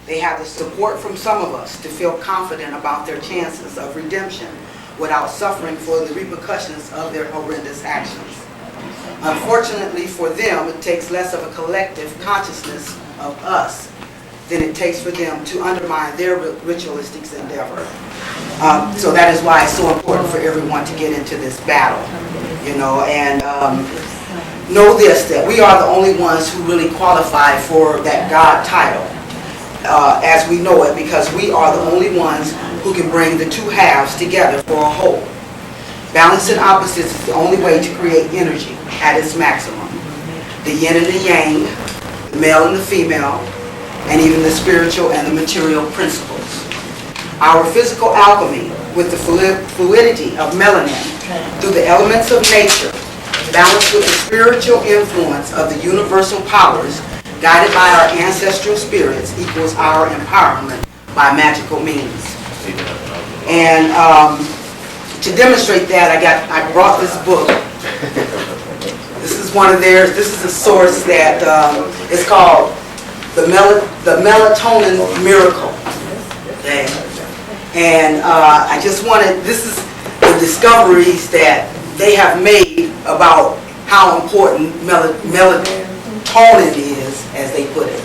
They have the support from some of us to feel confident about their chances of redemption without suffering for the repercussions of their horrendous actions. Unfortunately for them, it takes less of a collective consciousness of us than it takes for them to undermine their ritualistic endeavor. So that is why it's so important for everyone to get into this battle, you know, and know this, that we are the only ones who really qualify for that God title as we know it, because we are the only ones who can bring the two halves together for a whole. Balancing opposites is the only way to create energy at its maximum. The yin and the yang, the male and the female, and even the spiritual and the material principles. Our physical alchemy with the fluidity of melanin through the elements of nature, balanced with the spiritual influence of the universal powers, guided by our ancestral spirits, equals our empowerment by magical means. And to demonstrate that, I brought this book. This is one of theirs. This is a source that is called the Melatonin Miracle. Okay. And I just wanted, this is the discoveries that they have made about how important melatonin is, as they put it.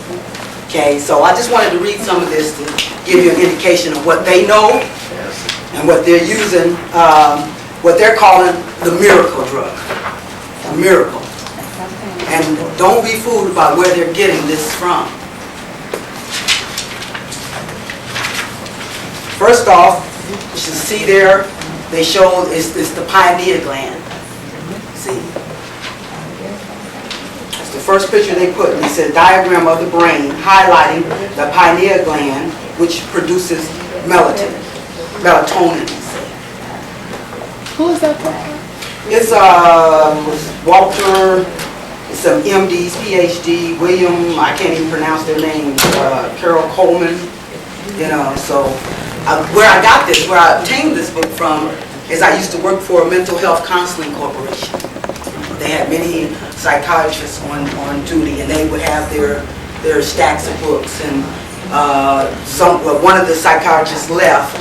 Okay, so I just wanted to read some of this to give you an indication of what they know and what they're using, what they're calling the miracle drug. A miracle. And don't be fooled by where they're getting this from. First off, you should see there, they showed it's the Pioneer Gland. See? It's the first picture they put. And they said diagram of the brain highlighting the Pioneer Gland, which produces melatonin. Who is that from? It's Walter, it's some MDs, PhD, William, I can't even pronounce their names, Carol Coleman, you know, so where I got this, where I obtained this book from, is I used to work for a mental health counseling corporation. They had many psychiatrists on duty, and they would have their stacks of books. And one of the psychiatrists left,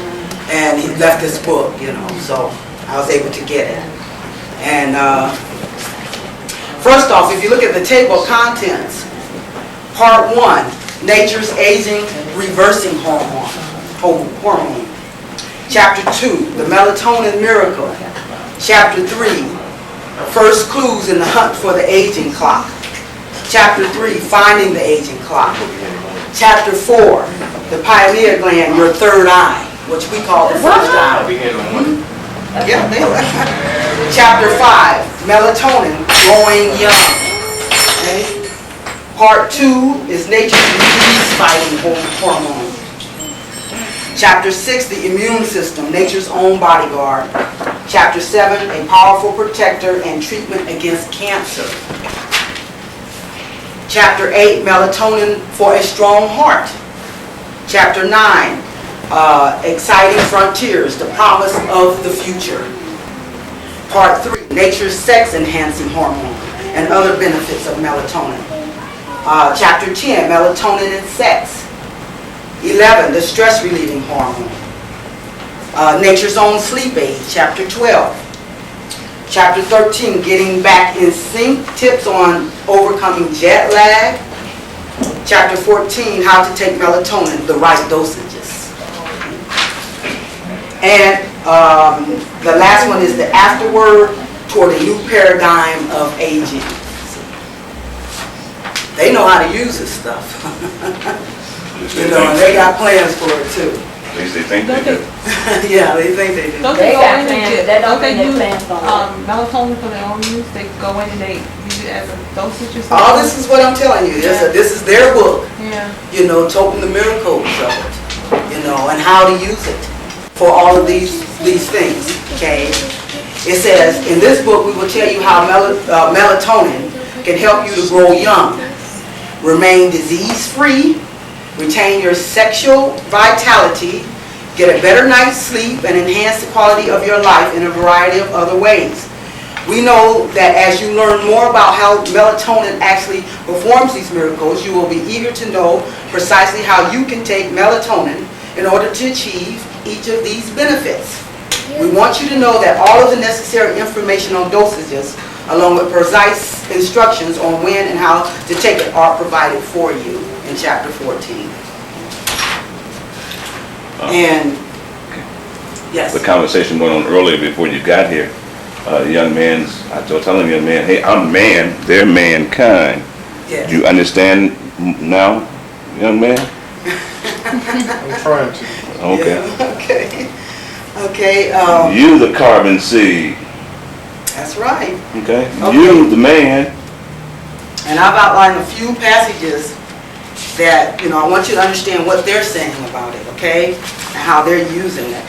and he left this book, you know, so I was able to get it. And first off, if you look at the table of contents, Part 1, Nature's Aging Reversing Hormone. Chapter 2, The Melatonin Miracle. Chapter 3, First Clues in the Hunt for the Aging Clock. Chapter 3, Finding the Aging Clock. Chapter 4, The Pioneer Gland, Your Third Eye, which we call the first eye. Yeah, Chapter 5, Melatonin, Growing Young. Okay. Part 2 is Nature's Disease-Fighting Hormone. Chapter 6, the immune system, nature's own bodyguard. Chapter 7, a powerful protector and treatment against cancer. Chapter 8, melatonin for a strong heart. Chapter 9, exciting frontiers, the promise of the future. Part 3, nature's sex enhancing hormone and other benefits of melatonin. Chapter 10, melatonin and sex. 11, the stress relieving hormone. Nature's own sleep aid, chapter 12. Chapter 13, getting back in sync, tips on overcoming jet lag. Chapter 14, how to take melatonin, the right dosages. And the last one is the afterword toward a new paradigm of aging. They know how to use this stuff. You know, and they got plans for it too. At least they think they do. Yeah, they think they do. Don't they go in and don't they they use plans on it? melatonin for their own use? They go in and they use it as a dosage or something? All this is what I'm telling you. This is their book. Yeah. You know, toting the miracles of it. You know, and how to use it for all of these things. Okay. It says in this book we will tell you how melatonin can help you to grow young, remain disease-free, retain your sexual vitality, get a better night's sleep, and enhance the quality of your life in a variety of other ways. We know that as you learn more about how melatonin actually performs these miracles, you will be eager to know precisely how you can take melatonin in order to achieve each of these benefits. We want you to know that all of the necessary information on dosages, along with precise instructions on when and how to take it, are provided for you in Chapter 14. And, yes. The conversation going on earlier before you got here, young man, I was telling the young man, hey, I'm man, they're mankind. Yes. Do you understand now, young man? I'm trying to. Okay. Yeah, okay. Okay. You the carbon seed. That's right. Okay. Okay. You the man. And I've outlined a few passages that, I want you to understand what they're saying about it, okay? And how they're using it.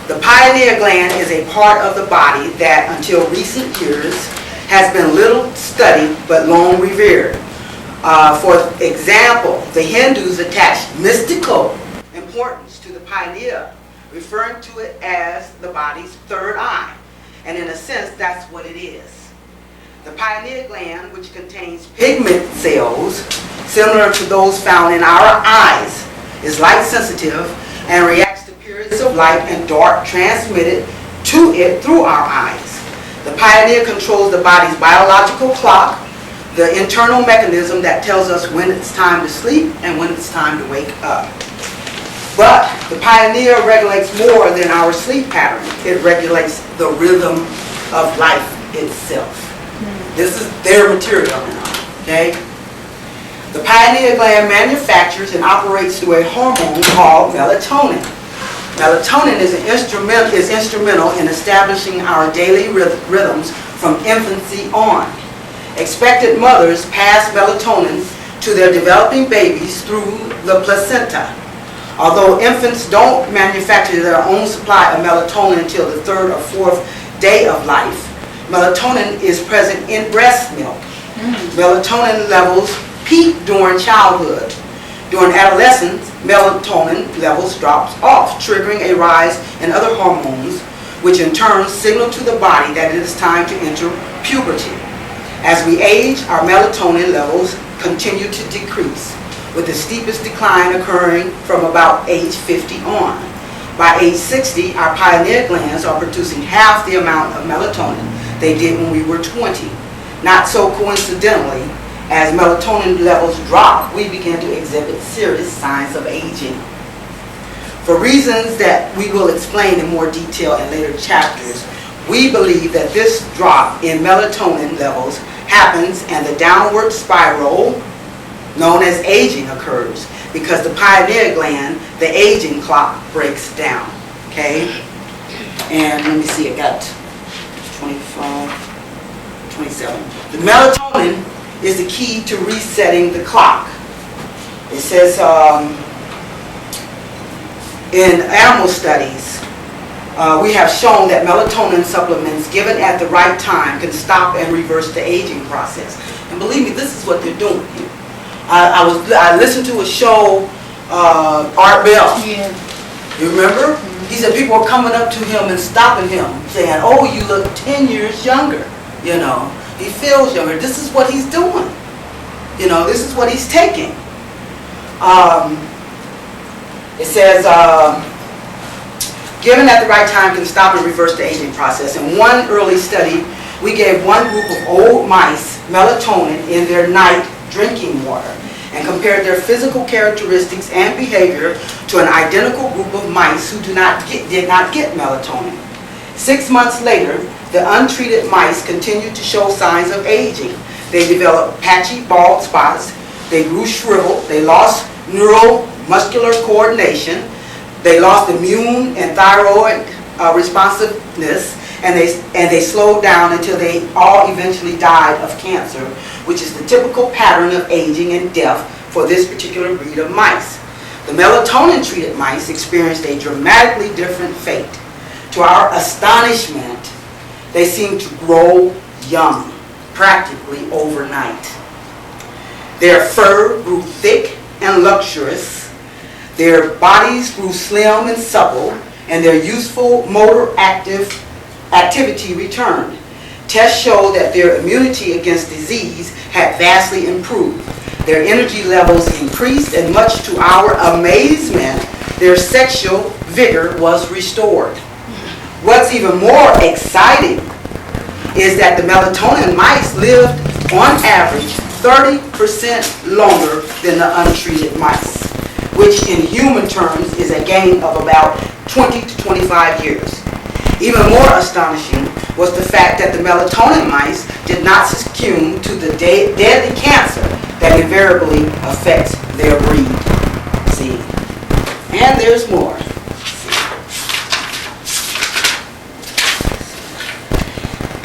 The pineal gland is a part of the body that, until recent years, has been little studied but long revered. For example, the Hindus attach mystical importance to the pineal, referring to it as the body's third eye. And in a sense, that's what it is. The pineal gland, which contains pigment cells similar to those found in our eyes, is light sensitive and reacts to periods of light and dark transmitted to it through our eyes. The pineal controls the body's biological clock, the internal mechanism that tells us when it's time to sleep and when it's time to wake up. But the pineal regulates more than our sleep pattern. It regulates the rhythm of life itself. This is their material now, okay? The pineal gland manufactures and operates through a hormone called melatonin. Melatonin is instrumental in establishing our daily rhythms from infancy on. Expectant mothers pass melatonin to their developing babies through the placenta. Although infants don't manufacture their own supply of melatonin until the 3rd or 4th day of life, melatonin is present in breast milk. Melatonin levels peak during childhood. During adolescence, melatonin levels drops off, triggering a rise in other hormones, which in turn signal to the body that it is time to enter puberty. As we age, our melatonin levels continue to decrease, with the steepest decline occurring from about age 50 on. By age 60, our pineal glands are producing half the amount of melatonin they did when we were 20. Not so coincidentally, as melatonin levels drop, we begin to exhibit serious signs of aging. For reasons that we will explain in more detail in later chapters, we believe that this drop in melatonin levels happens and the downward spiral known as aging occurs because the pineal gland, the aging clock, breaks down. Okay? And let me see, I got 25, 27. The melatonin is the key to resetting the clock. It says in animal studies, we have shown that melatonin supplements given at the right time can stop and reverse the aging process. And believe me, this is what they're doing here. I listened to a show, Art Bell. Yeah. You remember? He said people were coming up to him and stopping him, saying, "Oh, you look 10 years younger." He feels younger. This is what he's doing. This is what he's taking. It says, given at the right time can stop and reverse the aging process. In one early study, we gave one group of old mice melatonin in their night drinking water and compared their physical characteristics and behavior to an identical group of mice who did not get melatonin. 6 months later, the untreated mice continued to show signs of aging. They developed patchy bald spots, they grew shriveled, they lost neuromuscular coordination, they lost immune and thyroid responsiveness, and they slowed down until they all eventually died of cancer, which is the typical pattern of aging and death for this particular breed of mice. The melatonin-treated mice experienced a dramatically different fate. To our astonishment, they seemed to grow young, practically overnight. Their fur grew thick and luxurious, their bodies grew slim and supple, and their youthful motor active activity returned. Tests showed that their immunity against disease had vastly improved. Their energy levels increased, and much to our amazement, their sexual vigor was restored. What's even more exciting is that the melatonin mice lived on average 30% longer than the untreated mice, which in human terms is a gain of about 20 to 25 years. Even more astonishing was the fact that the melatonin mice did not succumb to the deadly cancer that invariably affects their breed. See? And there's more.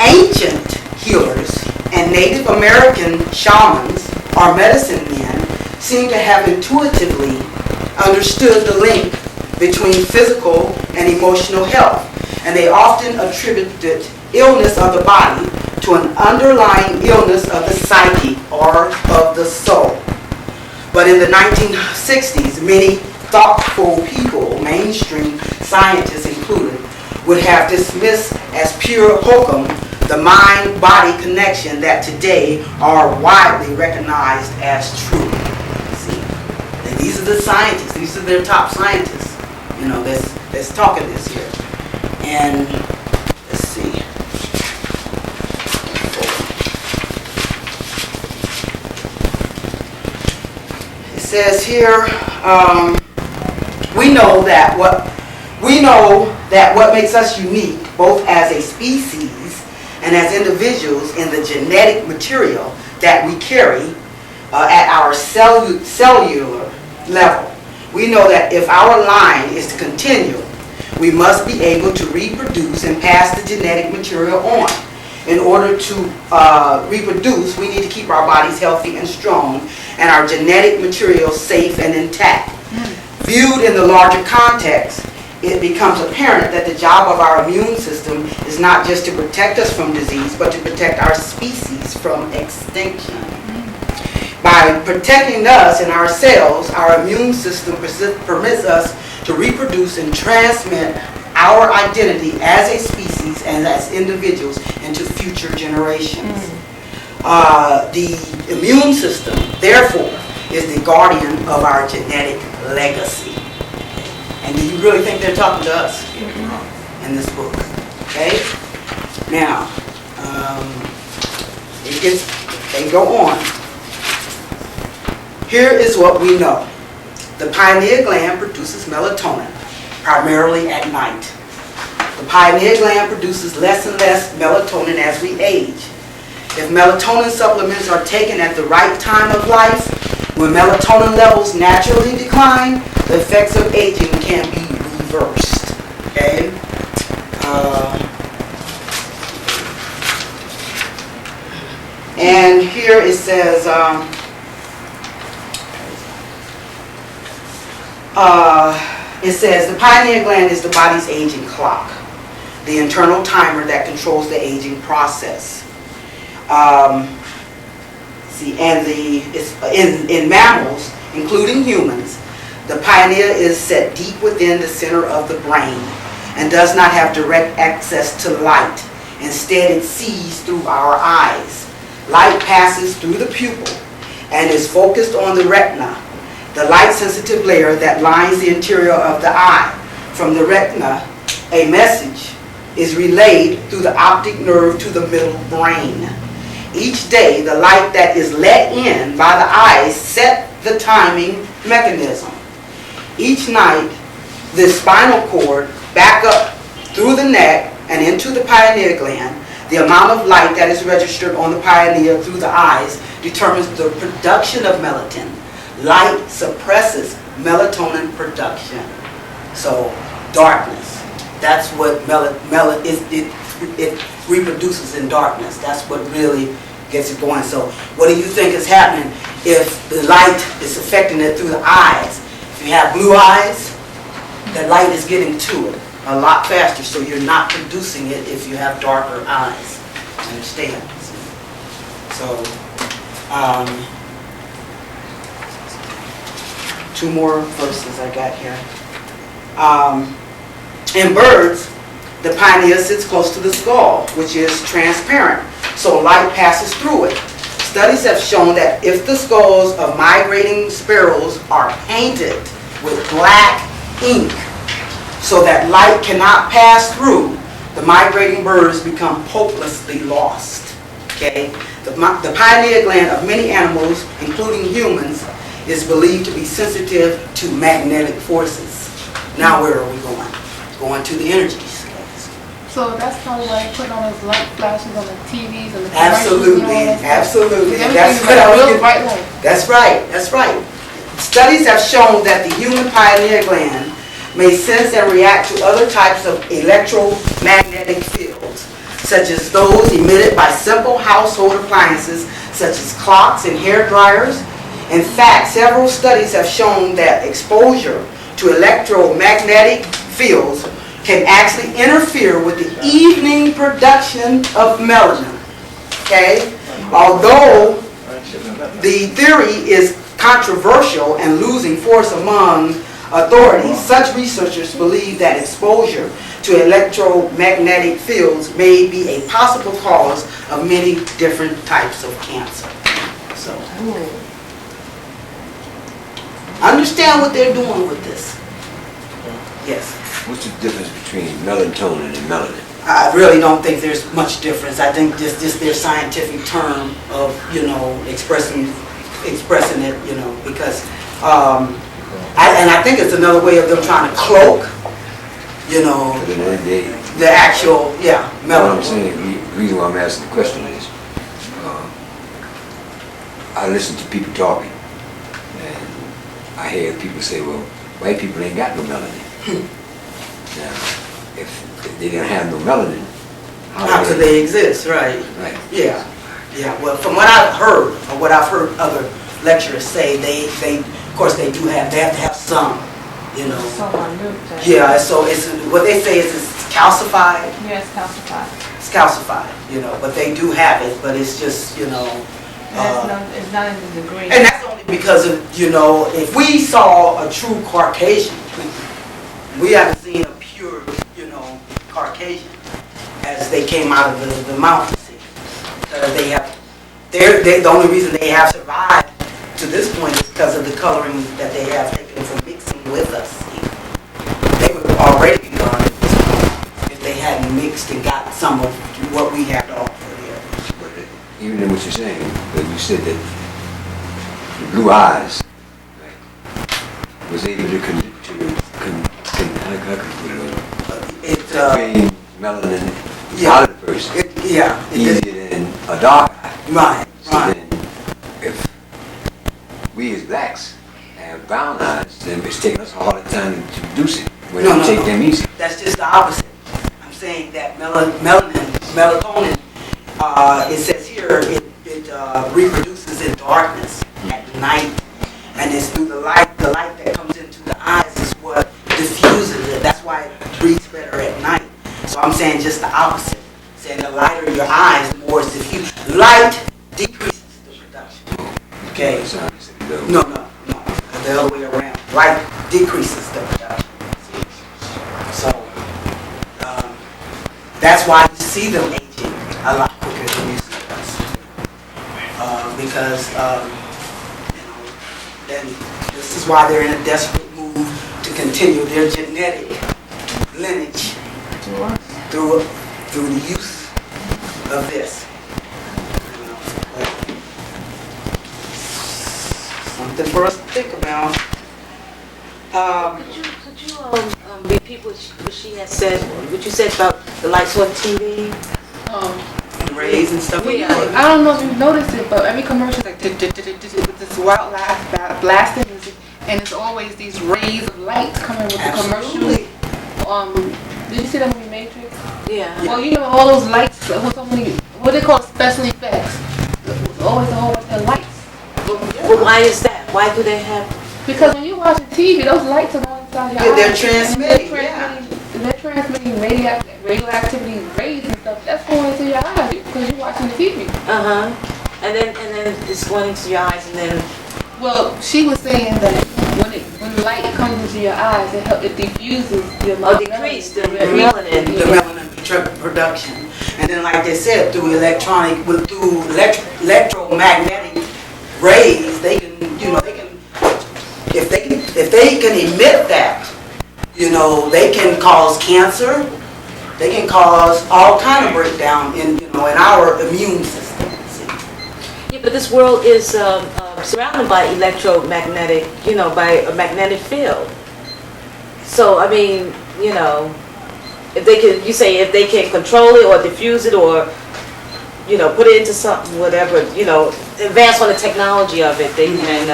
Ancient healers and Native American shamans or medicine men seem to have intuitively understood the link between physical and emotional health, and they often attributed illness of the body to an underlying illness of the psyche or of the soul. But in the 1960s, many thoughtful people, mainstream scientists included, would have dismissed as pure hokum the mind-body connection that today are widely recognized as true. See, and these are the scientists. These are their top scientists. You know, that's talking this here. And let's see. It says here, we know that what makes us unique, both as a species and as individuals, in the genetic material that we carry at our cellular level. We know that if our line is to continue, we must be able to reproduce and pass the genetic material on. In order to reproduce, we need to keep our bodies healthy and strong and our genetic material safe and intact. Viewed in the larger context, it becomes apparent that the job of our immune system is not just to protect us from disease, but to protect our species from extinction. By protecting us and our cells, our immune system permits us to reproduce and transmit our identity as a species and as individuals into future generations. The immune system, therefore, is the guardian of our genetic legacy. And do you really think they're talking to us in this book? Okay? Now, they go on. Here is what we know. The pineal gland produces melatonin, primarily at night. The pineal gland produces less and less melatonin as we age. If melatonin supplements are taken at the right time of life, when melatonin levels naturally decline, the effects of aging can be reversed. Okay? And here it says, the pineal gland is the body's aging clock, the internal timer that controls the aging process. In mammals, including humans, the pineal is set deep within the center of the brain and does not have direct access to light. Instead, it sees through our eyes. Light passes through the pupil and is focused on the retina, the light-sensitive layer that lines the interior of the eye. From the retina, a message is relayed through the optic nerve to the middle brain. Each day, the light that is let in by the eyes set the timing mechanism. Each night, the spinal cord back up through the neck and into the pineal gland. The amount of light that is registered on the pineal through the eyes determines the production of melatonin. Light suppresses melatonin production. So, darkness. That's what it reproduces in darkness. That's what really gets it going. So, what do you think is happening if the light is affecting it through the eyes? If you have blue eyes, the light is getting to it a lot faster, so you're not producing it if you have darker eyes. Understand? So, two more verses I got here. In birds, The pineal sits close to the skull, which is transparent, so light passes through it. Studies have shown that if the skulls of migrating sparrows are painted with black ink so that light cannot pass through, the migrating birds become hopelessly lost. Okay? The pineal gland of many animals, including humans, is believed to be sensitive to magnetic forces. Now where are we going? Going to the energies. So that's probably why they put on those light flashes on the TVs and the Absolutely, commercials and all that stuff. absolutely. Everything That's is what I was real getting. bright light. That's right, that's right. Studies have shown that the human pineal gland may sense and react to other types of electromagnetic fields, such as those emitted by simple household appliances, such as clocks and hair dryers. In fact, several studies have shown that exposure to electromagnetic fields can actually interfere with the evening production of melanin. Okay? Although the theory is controversial and losing force among authorities, such researchers believe that exposure to electromagnetic fields may be a possible cause of many different types of cancer. So, understand what they're doing with this. Yes. What's the difference between melatonin and melanin? I really don't think there's much difference. I think just their scientific term of, expressing it, because, I think it's another way of them trying to cloak, But in the day, the actual, what I'm melanin. saying, the reason why I'm asking the question is, I listen to people talking, and I hear people say, well, white people ain't got no melanin. Now, if they didn't have no melanin, How could they exist, right? Right. Yeah. Well, from what I've heard, or what I've heard other lecturers say, they of course they have to have some, Someone knew that. Yeah, so it's, what they say is it's calcified. Yes, calcified. It's calcified, but they do have it, but it's just, It's not in the degree. and that's only because of, if we saw a true Caucasian, we haven't seen a pure, Caucasian as they came out of the mountain sea. Because the only reason they have survived to this point is because of the coloring that they have taken from mixing with us. They would have already be gone at this point if they hadn't mixed and got some of what we have to offer here. but even in what you're saying, but you said that the blue eyes was able to bring melanin out of the person easier than a dark eye. Right, So right. then, if we as blacks have brown eyes, then it's taking us a harder time to produce it when No, we no, take no. them easy. That's just the opposite. I'm saying that melatonin, it says here, it reproduces in darkness at night, and it's through the light that comes into the eyes is what diffuses it. That's why it breathes better at night. So I'm saying just the opposite. Saying the lighter your eyes, the more it's diffused. Light decreases the production. Okay? No. The other way around. Light decreases the production. So, that's why you see them aging a lot quicker than you see us. Because, then this is why they're in a desperate move to continue their genetic lineage through the use of this. Something for us to think about. Could you repeat what she had said, what you said about the lights on TV? Rays and stuff. Yeah. I don't know if you've noticed it, but every commercial is like with this wild blasting music, and it's always these rays of light coming with the commercial. Absolutely. Did you see that movie Matrix? Yeah. Well, all those lights, what they call special effects. It's always a whole bunch of lights. Well, why is that? Why do they have? Because when you're watching TV, those lights are going inside your eyes. They're transmitting, They're transmitting radioactivity rays and stuff. That's going into your eyes because you're watching the TV. And then it's going into your eyes, and then. Well, she was saying that when light comes into your eyes, it diffuses your Oh, decrease the melanin. The melanin production. And then, like they said, through electromagnetic rays, they can, if they can emit that, they can cause cancer. They can cause all kind of breakdown in our immune system. Yeah, but this world is surrounded by electromagnetic, by a magnetic field. So, I mean, if they can control it or diffuse it or, put it into something, whatever, advance on the technology of it, they can,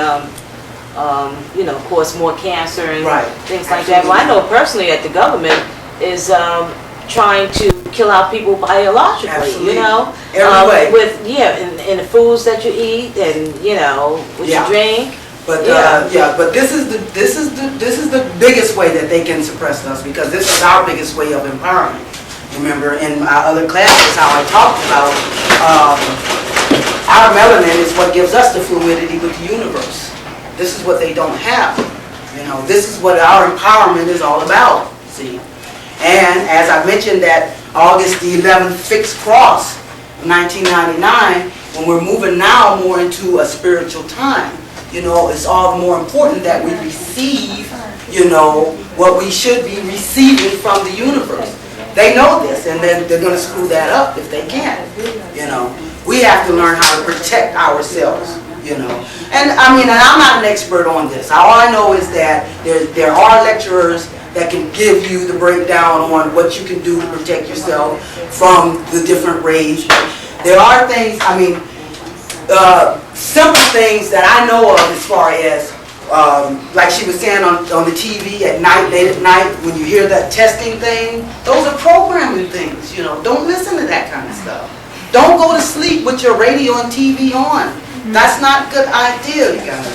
cause more cancer and things like that. Well, I know personally that the government is trying to kill out people biologically, Absolutely. Every way. In the foods that you eat and, what you drink. But but this is the biggest way that they can suppress us, because this is our biggest way of empowerment. Remember in my other classes how I talked about our melanin is what gives us the fluidity with the universe. This is what they don't have. This is what our empowerment is all about. See, and as I mentioned that August the 11th fixed cross, 1999, when we're moving now more into a spiritual time. It's all the more important that we receive, what we should be receiving from the universe. They know this, and then they're going to screw that up if they can. We have to learn how to protect ourselves, And I mean, and I'm not an expert on this. All I know is that there are lecturers that can give you the breakdown on what you can do to protect yourself from the different rays. There are things, I mean, simple things that I know of as far as, like she was saying on the TV at night, late at night, when you hear that testing thing, those are programming things, Don't listen to that kind of stuff. Don't go to sleep with your radio and TV on. That's not a good idea, you guys.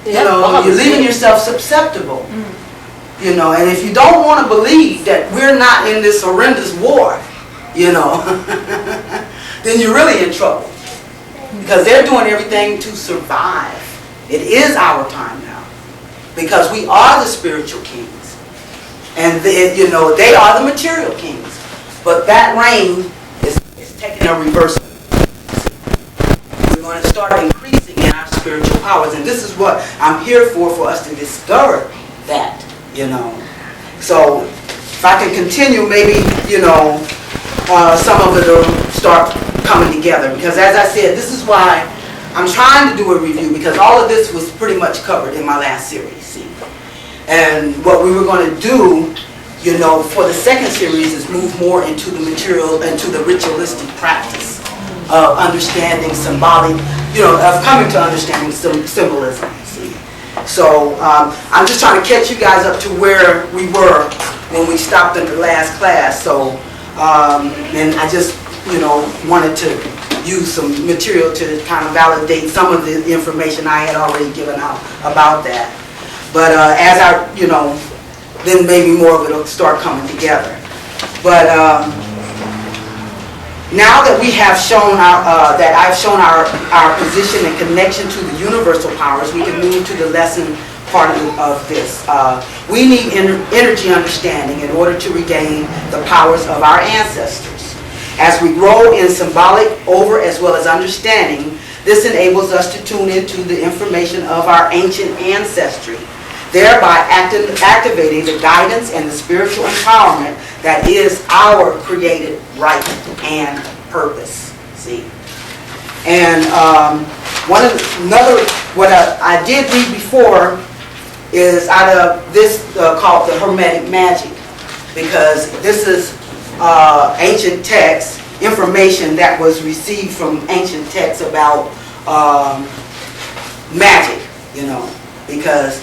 You're leaving yourself susceptible. And if you don't want to believe that we're not in this horrendous war, then you're really in trouble. Because they're doing everything to survive. It is our time now. Because we are the spiritual kings. And they are the material kings. But that reign is taking a reversal. We're going to start increasing in our spiritual powers. And this is what I'm here for us to discover that, So if I can continue, maybe, some of it will start coming together, because as I said, this is why I'm trying to do a review, because all of this was pretty much covered in my last series, see. And what we were going to do, for the second series is move more into the material, into the ritualistic practice of understanding symbolic, of coming to understanding some symbolism, see. So I'm just trying to catch you guys up to where we were when we stopped in the last class. So, and I just wanted to use some material to kind of validate some of the information I had already given out about that. But as I, then maybe more of it will start coming together. But now that we have shown that I've shown our position and connection to the universal powers, we can move to the lesson part of this. We need energy understanding in order to regain the powers of our ancestors. As we grow in symbolic over as well as understanding, this enables us to tune into the information of our ancient ancestry, thereby activating the guidance and the spiritual empowerment that is our created right and purpose. See? And what I did read before is out of this called the Hermetic Magic, because this is ancient texts, information that was received from ancient texts about magic, because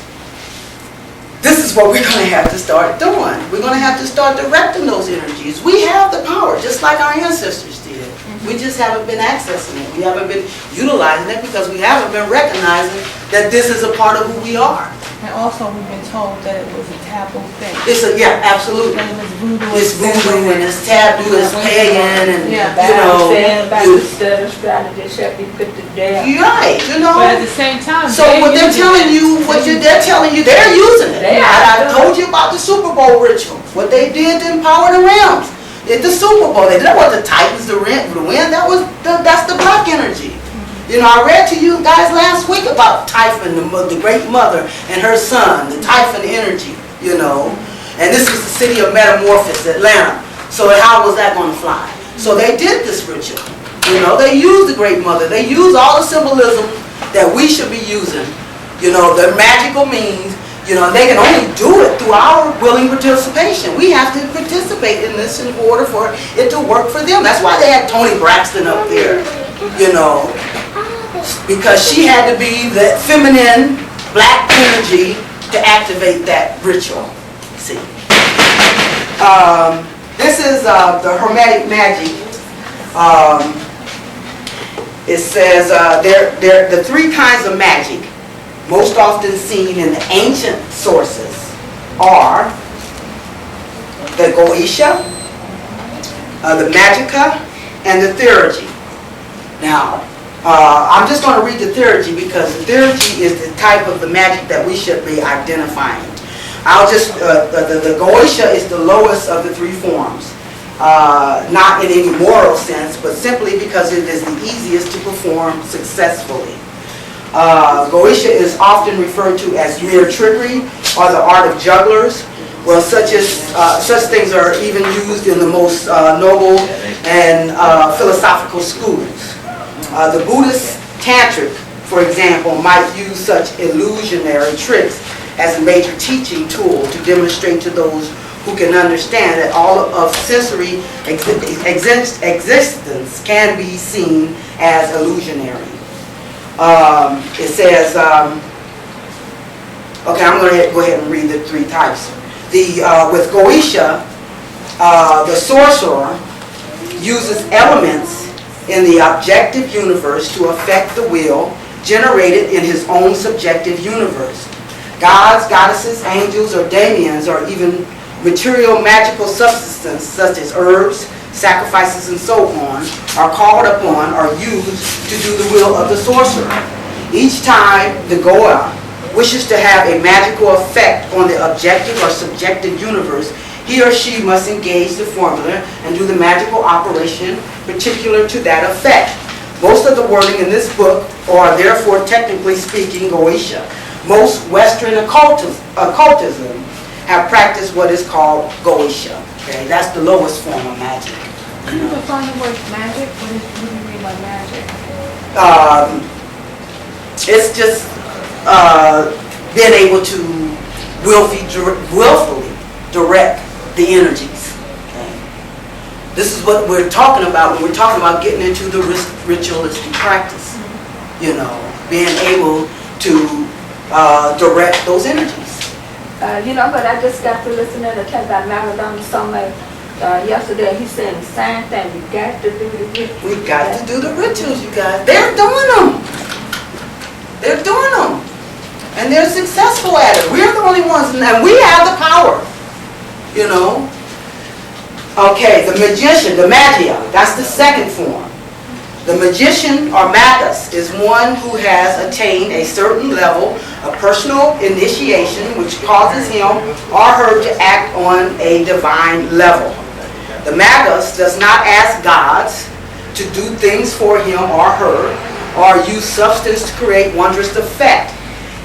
this is what we're going to have to start doing. We're going to have to start directing those energies. We have the power, just like our ancestors did. We just haven't been accessing it. We haven't been utilizing it because we haven't been recognizing that this is a part of who we are. And also we've been told that it was a taboo thing. Absolutely. And it's voodoo. It's voodoo and it's taboo, it's pagan, and Back to strategies have been put to death. You're right, But at the same time, So what they're telling you, they're using it. I told you about the Super Bowl ritual, what they did to empower the realms. at the Super Bowl. That wasn't the Titans, the wind. That's the black energy. You know, I read to you guys last week about Typhon, the great mother, and her son, the Typhon energy. You know, and this is the city of Metamorphosis, Atlanta. So how was that going to fly? So they did this ritual. You know, they used the great mother. They used all the symbolism that we should be using. You know, the magical means. You know, they can only do it through our willing participation. We have to participate in this in order for it to work for them. That's why they had Toni Braxton up there, you know, because she had to be the feminine black energy to activate that ritual. See, this is the Hermetic Magic. It says the three kinds of magic most often seen in the ancient sources are the Goetia, the Magica, and the Theurgy. Now, I'm just going to read the Theurgy because the Theurgy is the type of the magic that we should be identifying. The Goetia is the lowest of the three forms. Not in any moral sense, but simply because it is the easiest to perform successfully. Goetia is often referred to as mere trickery or the art of jugglers. Well, such things are even used in the most noble and philosophical schools. The Buddhist tantric, for example, might use such illusionary tricks as a major teaching tool to demonstrate to those who can understand that all of sensory existence can be seen as illusionary. It says, okay, I'm going to go ahead and read the three types. With Goetia, the sorcerer uses elements in the objective universe to affect the will generated in his own subjective universe. Gods, goddesses, angels, or daemons, or even material magical substances such as herbs, sacrifices, and so on, are called upon or used to do the will of the sorcerer. Each time the Goa wishes to have a magical effect on the objective or subjective universe, he or she must engage the formula and do the magical operation particular to that effect. Most of the wording in this book are therefore, technically speaking, Goetia. Most Western occultism have practiced what is called Goetia. Okay, that's the lowest form of magic. Can you define the word magic? What do you mean by magic? It's just being able to willfully direct the energies. Okay? This is what we're talking about when we're talking about getting into the ritualistic practice. You know, being able to direct those energies. You know, but I just got to listen to the Melatonin song yesterday. He said the same thing. We got to do the rituals. We got to do the rituals, you guys. They're doing them. They're doing them. And they're successful at it. We're the only ones, and we have the power. You know? Okay, the magician, the magia, that's the second form. The magician or magus is one who has attained a certain level of personal initiation which causes him or her to act on a divine level. The magus does not ask gods to do things for him or her or use substance to create wondrous effect.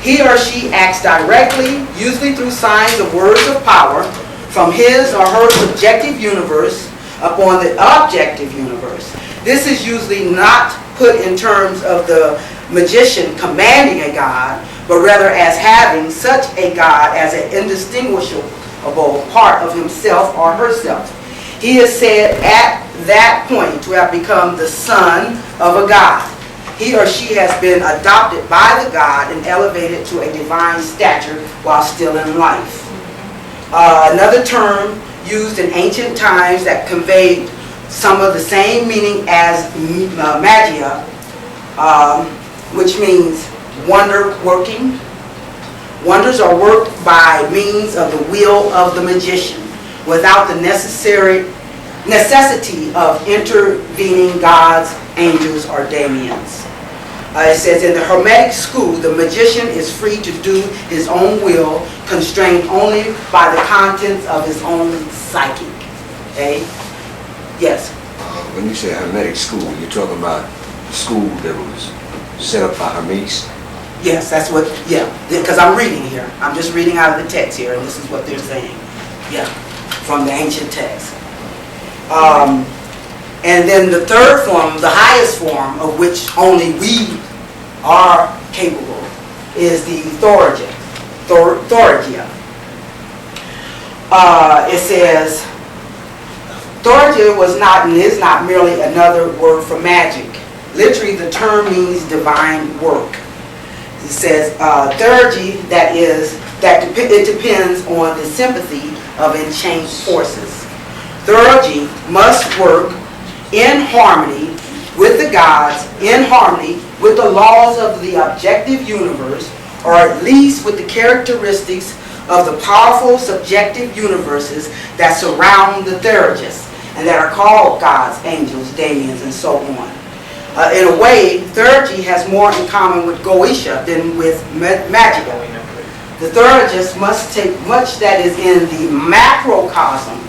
He or she acts directly, usually through signs of words of power, from his or her subjective universe upon the objective universe. This is usually not put in terms of the magician commanding a god, but rather as having such a god as an indistinguishable part of himself or herself. He is said at that point to have become the son of a god. He or she has been adopted by the god and elevated to a divine stature while still in life. Another term used in ancient times that conveyed some of the same meaning as magia, which means wonder working. Wonders are worked by means of the will of the magician without the necessity of intervening gods, angels, or daemons. It says in the Hermetic school, the magician is free to do his own will, constrained only by the contents of his own psyche. Okay? Yes. When you say Hermetic school, you're talking about school that was set up by Hermes? Yes, that's what, yeah, because I'm reading here. I'm just reading out of the text here, and this is what they're saying. Yeah, from the ancient text. And then the third form, the highest form, of which only we are capable, is the Thoragia. It says, Thoragia was not and is not merely another word for magic. Literally, the term means divine work. It says, Theurgy, it depends on the sympathy of enchained forces. Theurgy must work in harmony with the gods, in harmony with the laws of the objective universe, or at least with the characteristics of the powerful subjective universes that surround the Theurgist, and that are called gods, angels, daemons, and so on. In a way, Theurgy has more in common with Goetia than with Magica. The Theurgist must take much that is in the macrocosm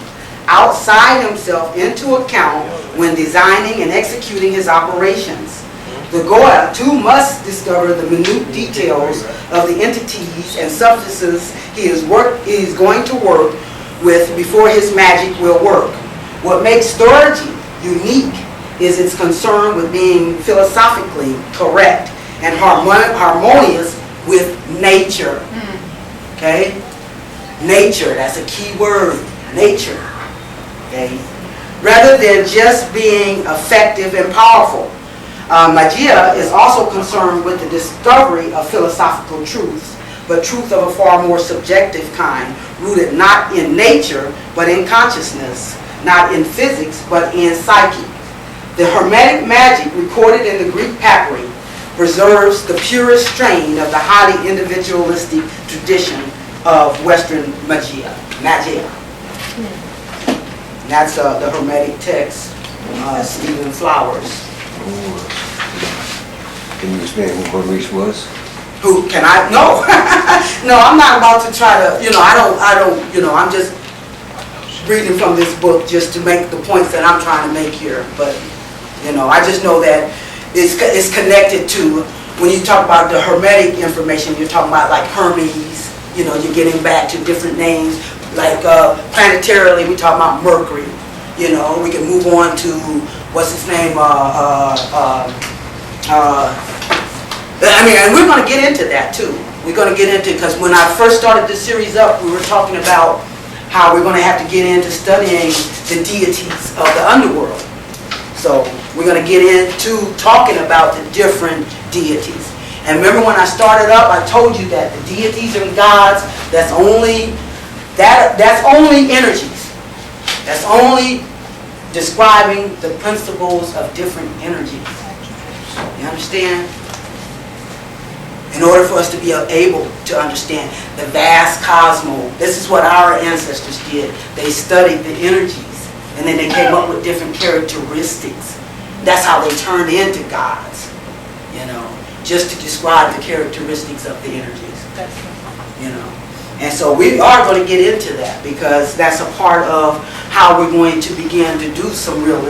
outside himself into account when designing and executing his operations. The Goa, too, must discover the minute details of the entities and substances he is going to work with before his magic will work. What makes Theurgy unique is its concern with being philosophically correct and harmonious with nature. Okay? Nature, that's a key word, nature. Okay? Rather than just being effective and powerful. Magia is also concerned with the discovery of philosophical truths, but truth of a far more subjective kind, rooted not in nature, but in consciousness, not in physics, but in psyche. The Hermetic Magic recorded in the Greek papyri preserves the purest strain of the highly individualistic tradition of Western magia. And that's the Hermetic text, Stephen Flowers. Can you explain who Hermes was? Who can I? No, no. I'm not about to try to. I don't. I'm just reading from this book just to make the points that I'm trying to make here. But I just know that it's connected to when you talk about the Hermetic information. You're talking about like Hermes. You're getting back to different names. Like planetarily, we talk about Mercury. We can move on to what's his name. And we're going to get into that too. We're going to get into, because when I first started this series up, we were talking about how we're going to have to get into studying the deities of the underworld. So we're going to get into talking about the different deities. And remember when I started up, I told you that the deities and gods, that's only energies. That's only describing the principles of different energies. You understand? In order for us to be able to understand the vast cosmos, this is what our ancestors did. They studied the energies, and then they came up with different characteristics. That's how they turned into gods, just to describe the characteristics of the energies. And so we are going to get into that, because that's a part of how we're going to begin to do some real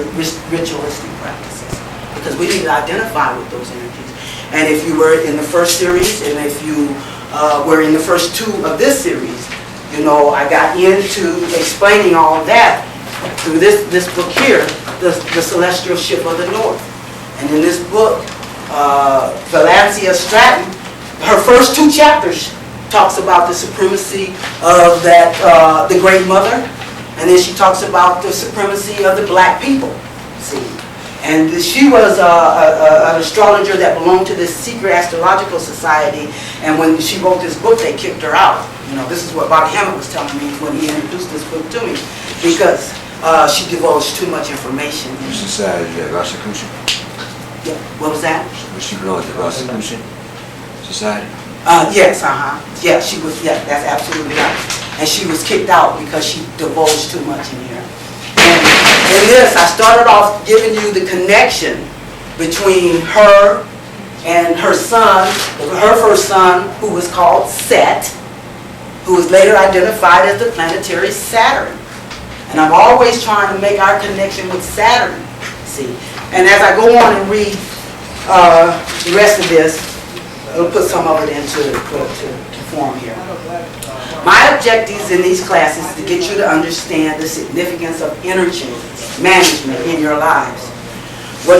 ritualistic practices, because we need to identify with those energies. And if you were in the first series, and if you were in the first two of this series, I got into explaining all of that through this book here, the Celestial Ship of the North. And in this book, Valencia Stratton, her first two chapters talks about the supremacy of the Great Mother, and then she talks about the supremacy of the black people. See. And she was an astrologer that belonged to this secret astrological society. And when she wrote this book, they kicked her out. This is what Bobby Hammond was telling me when he introduced this book to me, because she divulged too much information. The Society of Rosicrucian? Yeah. What was that? Was she belonged to the Rosicrucian Society? Yes. Yeah, she was. Yeah, that's absolutely right. And she was kicked out because she divulged too much in here. In this, I started off giving you the connection between her and her son, her first son, who was called Set, who was later identified as the planetary Saturn. And I'm always trying to make our connection with Saturn, see. And as I go on and read the rest of this, we'll put some of it into form here. My objectives in these classes is to get you to understand the significance of energy management in your lives. When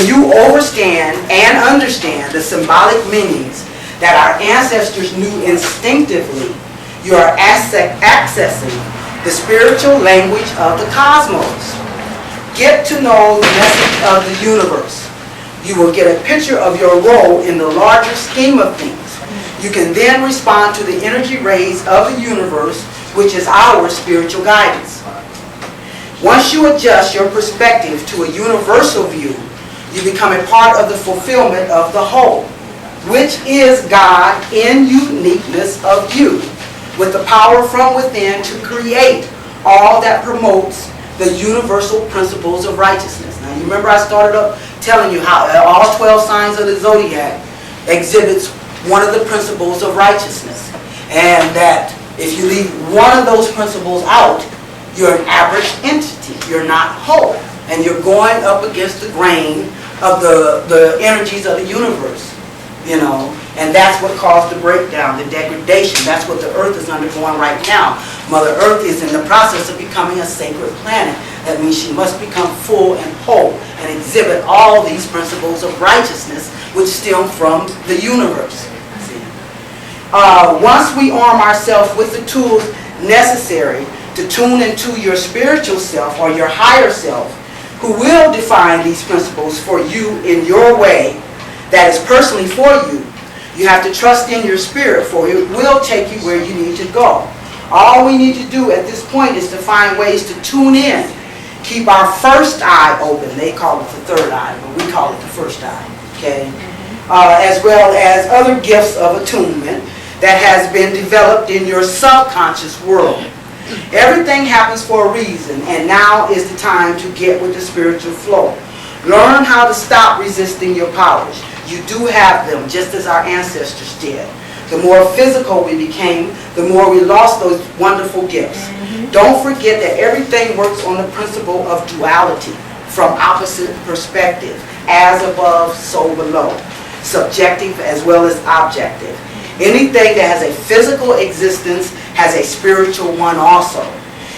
you overstand and understand the symbolic meanings that our ancestors knew instinctively, you are accessing the spiritual language of the cosmos. Get to know the message of the universe. You will get a picture of your role in the larger scheme of things. You can then respond to the energy rays of the universe, which is our spiritual guidance. Once you adjust your perspective to a universal view, you become a part of the fulfillment of the whole, which is God in uniqueness of you, with the power from within to create all that promotes the universal principles of righteousness. Now, you remember I started up telling you how all 12 signs of the zodiac exhibits one of the principles of righteousness, and that if you leave one of those principles out, you're an average entity. You're not whole, and you're going up against the grain of the energies of the universe, you know, and that's what caused the breakdown, the degradation. That's what the earth is undergoing right now. Mother Earth is in the process of becoming a sacred planet. That means she must become full and whole and exhibit all these principles of righteousness which stem from the universe. Once we arm ourselves with the tools necessary to tune into your spiritual self or your higher self, who will define these principles for you in your way that is personally for you, you have to trust in your spirit, for it will take you where you need to go. All we need to do at this point is to find ways to tune in. Keep our first eye open. They call it the third eye, but we call it the first eye. Okay? As well as other gifts of attunement that has been developed in your subconscious world. Everything happens for a reason, and now is the time to get with the spiritual flow. Learn how to stop resisting your powers. You do have them, just as our ancestors did. The more physical we became, the more we lost those wonderful gifts. Don't forget that everything works on the principle of duality, from opposite perspective, as above, so below. Subjective as well as objective. Anything that has a physical existence has a spiritual one also.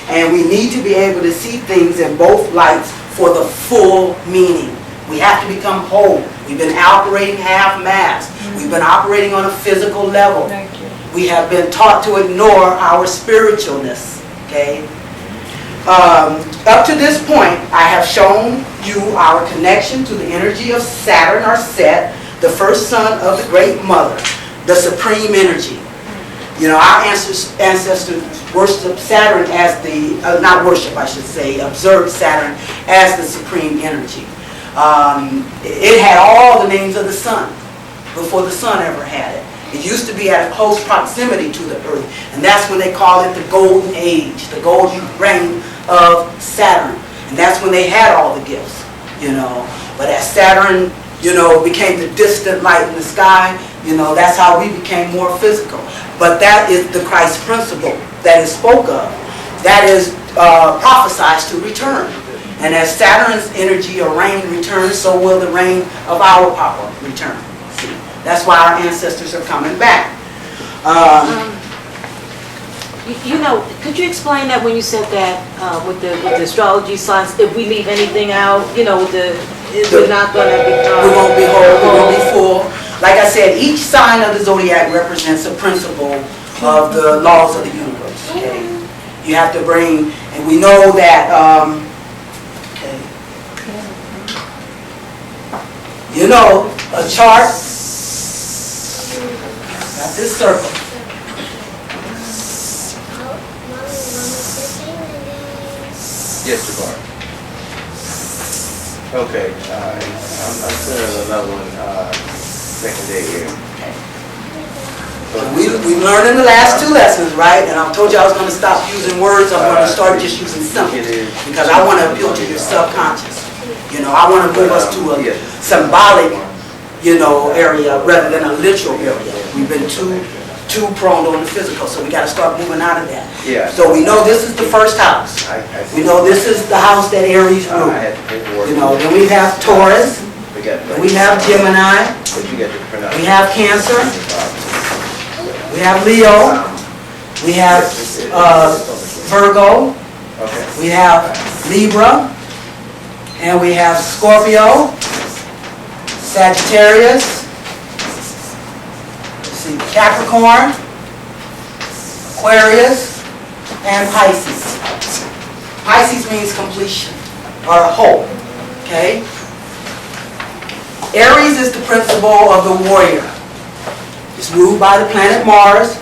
And we need to be able to see things in both lights for the full meaning. We have to become whole. We've been operating half-mast. We've been operating on a physical level. We have been taught to ignore our spiritualness. Okay? Up to this point, I have shown you our connection to the energy of Saturn, or Set, the first son of the Great Mother, the supreme energy. You know, our ancestors worshiped Saturn as the, not worship I should say, observed Saturn as the supreme energy. It had all the names of the sun before the sun ever had it. It used to be at a close proximity to the earth, and that's when they call it the golden age, the golden reign of Saturn. And that's when they had all the gifts, you know. But as Saturn, you know, became the distant light in the sky, you know, that's how we became more physical. But that is the Christ principle that is spoke of. That is prophesied to return. And as Saturn's energy or reign returns, so will the reign of our power return. See? That's why our ancestors are coming back. You know, could you explain that when you said that with the astrology signs, if we leave anything out, you know, we're not going to become... We won't be whole, we won't be full. Like I said, each sign of the zodiac represents a principle of the laws of the universe. Okay? You have to bring, and we know that, okay, you know, a chart, got this circle. Yes, Jabbar. Okay, I'm sending another one, second day here. We learned in the last two lessons, right? And I told you I was going to stop using words. I'm going to start just using symbols, because I want to appeal to your subconscious. You know, I want to move us to a symbolic, you know, area rather than a literal area. We've been too too prone on the physical, so we got to start moving out of that. Yeah. So we know this is the first house. I We know this is the house that Aries I rule. had the paperwork. You know, then we have Taurus, We got, we have Gemini, but you got to print out. we have Cancer, we have Leo, we have Virgo, Okay. we have Libra, and we have Scorpio, Sagittarius, let's see, Capricorn, Aquarius, and Pisces. Pisces means completion, or whole, okay? Aries is the principle of the warrior. It's ruled by the planet Mars,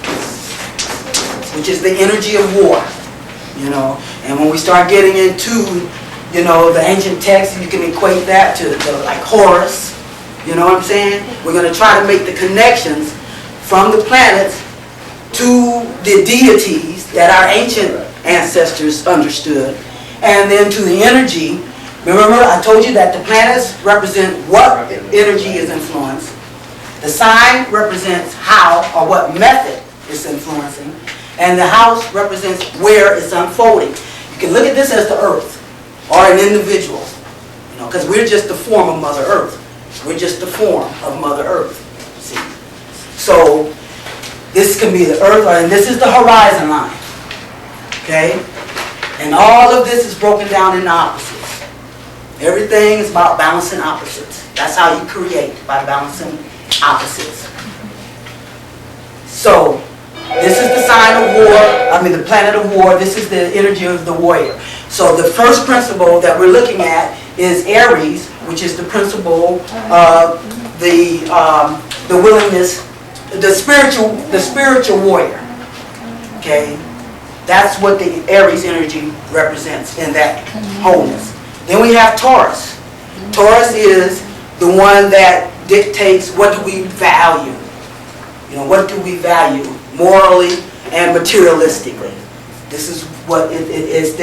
which is the energy of war, you know. And when we start getting into, you know, the ancient texts, you can equate that to like Horus, you know what I'm saying? We're going to try to make the connections from the planets to the deities that our ancient ancestors understood, and then to the energy. Remember, I told you that the planets represent what energy is influenced. The sign represents how or what method it's influencing, and the house represents where it's unfolding. You can look at this as the earth or an individual, you know, because we're just the form of Mother Earth. We're just the form of Mother Earth. See? So this can be the earth, and this is the horizon line. Okay? And all of this is broken down into opposites. Everything is about balancing opposites. That's how you create, by balancing opposites. So, this is the sign of war, the planet of war. This is the energy of the warrior. So the first principle that we're looking at is Aries, which is the principle of the willingness, the spiritual warrior. Okay? That's what the Aries energy represents in that wholeness. Then we have Taurus. Taurus is the one that dictates what do we value. You know, what do we value morally and materialistically. This is what it is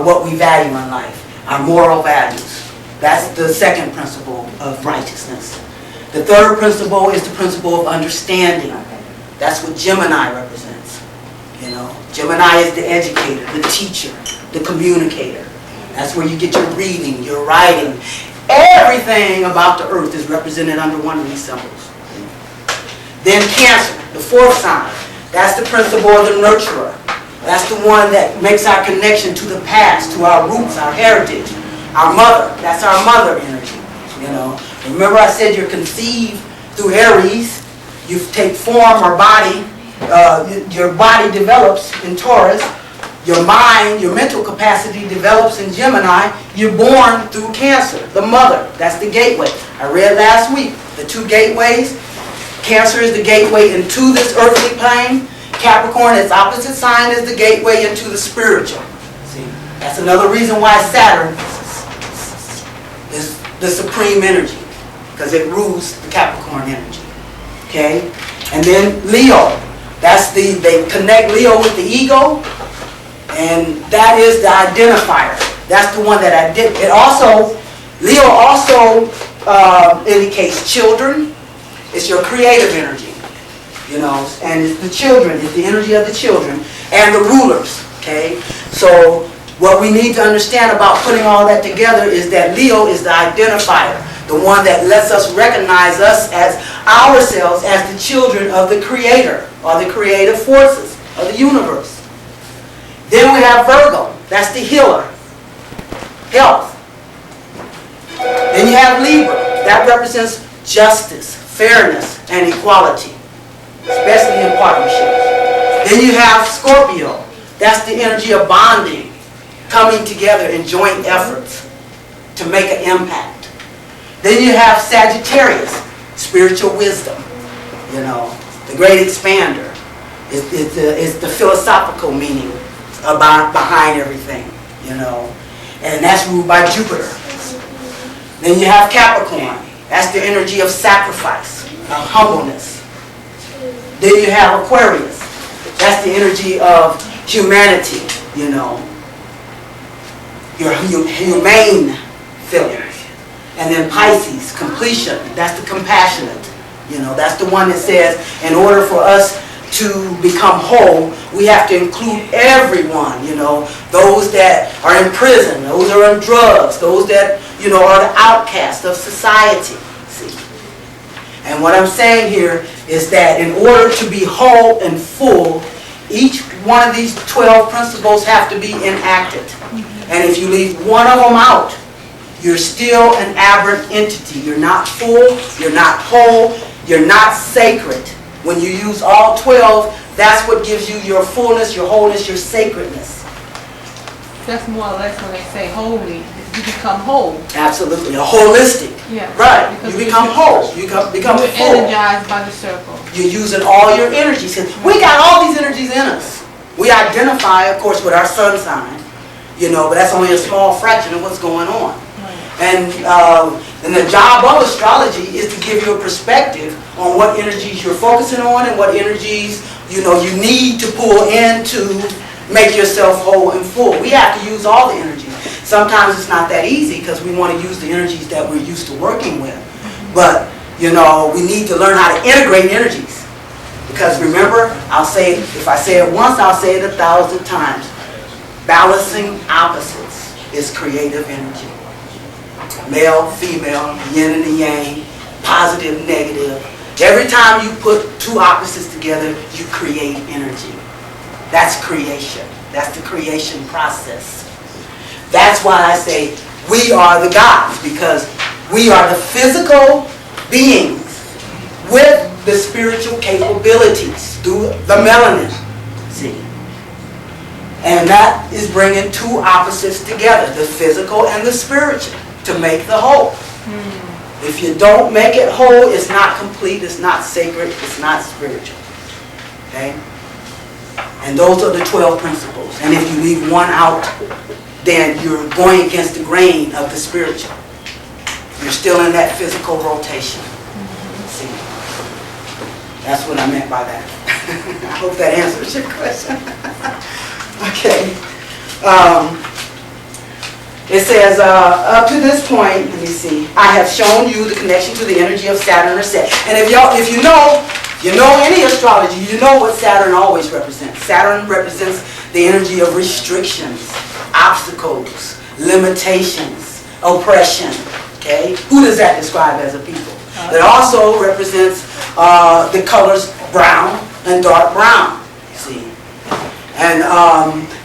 what we value in life, our moral values. That's the second principle of righteousness. The third principle is the principle of understanding. That's what Gemini represents. You know, Gemini is the educator, the teacher, the communicator. That's where you get your reading, your writing. Everything about the earth is represented under one of these symbols. Then Cancer, the fourth sign. That's the principle of the nurturer. That's the one that makes our connection to the past, to our roots, our heritage, our mother. That's our mother energy. You know. Remember I said you're conceived through Aries. You take form or body. Your body develops in Taurus. Your mind, your mental capacity develops in Gemini. You're born through Cancer, the mother. That's the gateway. I read last week the two gateways. Cancer is the gateway into this earthly plane. Capricorn, its opposite sign, is the gateway into the spiritual. See, that's another reason why Saturn is the supreme energy, because it rules the Capricorn energy. Okay, and then Leo. That's they connect Leo with the ego. And that is the identifier. That's the one that Leo also indicates children. It's your creative energy, you know, and it's the children, it's the energy of the children, and the rulers, okay? So what we need to understand about putting all that together is that Leo is the identifier, the one that lets us recognize us as ourselves as the children of the Creator, or the creative forces of the universe. Then we have Virgo. That's the healer. Health. Then you have Libra. That represents justice, fairness, and equality, especially in partnerships. Then you have Scorpio. That's the energy of bonding, coming together in joint efforts to make an impact. Then you have Sagittarius, spiritual wisdom. You know, the great expander. It's the philosophical meaning behind everything, you know, and that's ruled by Jupiter. Then you have Capricorn. That's the energy of sacrifice, of humbleness. Then you have Aquarius. That's the energy of humanity, you know, your humane feelings. And then Pisces, completion. That's the compassionate, You know, that's the one that says in order for us to become whole, we have to include everyone, you know, those that are in prison, those that are on drugs, those that, you know, are the outcasts of society. See? And what I'm saying here is that in order to be whole and full, each one of these 12 principles have to be enacted. And if you leave one of them out, you're still an aberrant entity. You're not full, you're not whole, you're not sacred. When you use all 12, that's what gives you your fullness, your wholeness, your sacredness. That's more or less when they say holy, you become whole. Absolutely, a holistic. Yeah. Right, Because you become whole, you become You're full. energized by the circle. You're using all your energies. We got all these energies in us. We identify, of course, with our sun sign, you know, but that's only a small fraction of what's going on. And the job of astrology is to give you a perspective on what energies you're focusing on and what energies, you know, you need to pull in to make yourself whole and full. We have to use all the energies. Sometimes it's not that easy because we want to use the energies that we're used to working with. But, you know, we need to learn how to integrate energies. Because remember, I'll say, if I say it once, I'll say it 1,000 times. Balancing opposites is creative energy. Male, female, yin and the yang, positive, negative. Every time you put two opposites together, you create energy. That's creation. That's the creation process. That's why I say we are the gods, because we are the physical beings with the spiritual capabilities through the melanin. See? And that is bringing two opposites together, the physical and the spiritual, to make the whole. If you don't make it whole, it's not complete, it's not sacred, it's not spiritual. Okay? And those are the 12 principles. And if you leave one out, then you're going against the grain of the spiritual. You're still in that physical rotation. See? That's what I meant by that. I hope that answers your question. Okay. It says, up to this point, let me see, I have shown you the connection to the energy of Saturn or Set. And if you know any astrology, you know what Saturn always represents. Saturn represents the energy of restrictions, obstacles, limitations, oppression. Okay? Who does that describe as a people? It also represents the colors brown and dark brown. See? And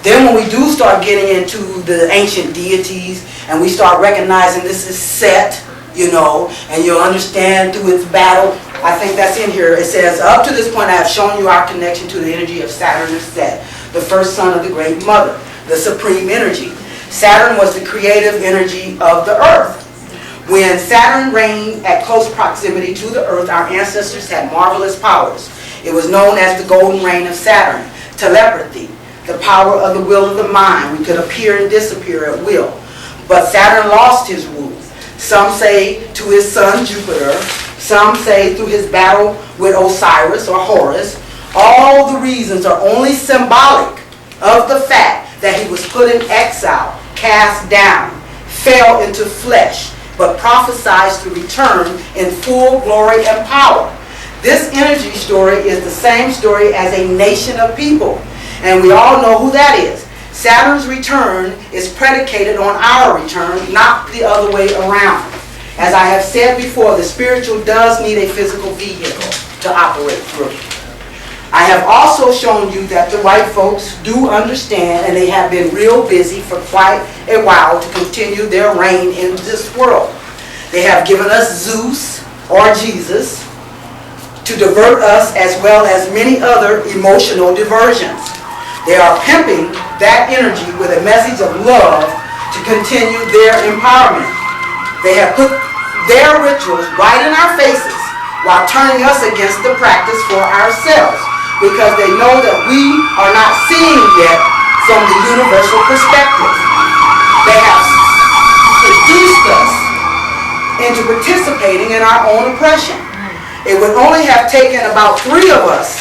then when we do start getting into the ancient deities and we start recognizing this is Set, you know, and you'll understand through its battle, I think that's in here. It says, up to this point I have shown you our connection to the energy of Saturn and Set, the first son of the Great Mother, the supreme energy. Saturn was the creative energy of the earth. When Saturn reigned at close proximity to the earth, our ancestors had marvelous powers. It was known as the golden reign of Saturn. Telepathy, the power of the will of the mind. We could appear and disappear at will. But Saturn lost his rule. Some say to his son Jupiter. Some say through his battle with Osiris or Horus. All the reasons are only symbolic of the fact that he was put in exile, cast down, fell into flesh, but prophesies to return in full glory and power. This energy story is the same story as a nation of people. And we all know who that is. Saturn's return is predicated on our return, not the other way around. As I have said before, the spiritual does need a physical vehicle to operate through. I have also shown you that the white folks do understand, and they have been real busy for quite a while to continue their reign in this world. They have given us Zeus, or Jesus, to divert us, as well as many other emotional diversions. They are pimping that energy with a message of love to continue their empowerment. They have put their rituals right in our faces while turning us against the practice for ourselves, because they know that we are not seeing yet from the universal perspective. They have seduced us into participating in our own oppression. It would only have taken about 3 of us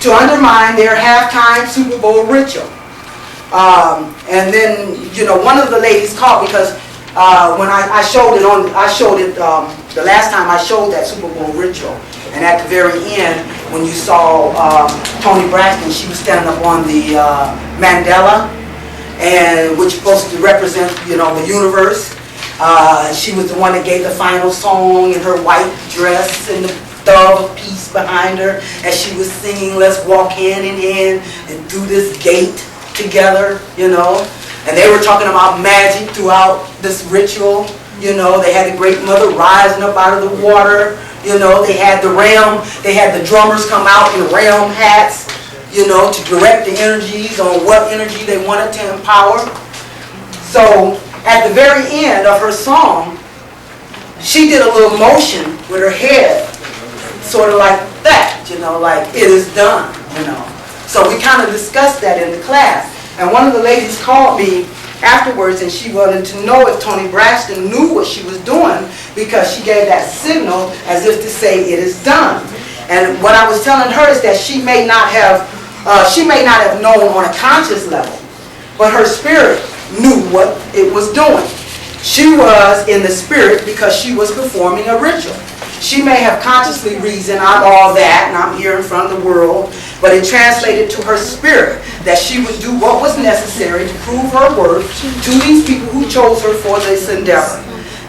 to undermine their halftime Super Bowl ritual. And then, you know, one of the ladies called because when I showed it the last time I showed that Super Bowl ritual, and at the very end, when you saw Toni Braxton, she was standing up on the Mandela, and which is supposed to represent, the universe. She was the one that gave the final song in her white dress and the dove of peace behind her as she was singing, "Let's walk hand in hand and through this gate together," And they were talking about magic throughout this ritual. They had the Great Mother rising up out of the water. They had the drummers come out in realm hats, to direct the energies on what energy they wanted to empower. So at the very end of her song, she did a little motion with her head, sort of like that, like it is done, So we kind of discussed that in the class. And one of the ladies called me afterwards, and she wanted to know if Toni Braxton knew what she was doing, because she gave that signal as if to say it is done. And what I was telling her is that she may not have known on a conscious level, but her spirit knew what it was doing. She was in the spirit because she was performing a ritual. She may have consciously reasoned, "I'm all that, and I'm here in front of the world," but it translated to her spirit that she would do what was necessary to prove her worth to these people who chose her for this endeavor.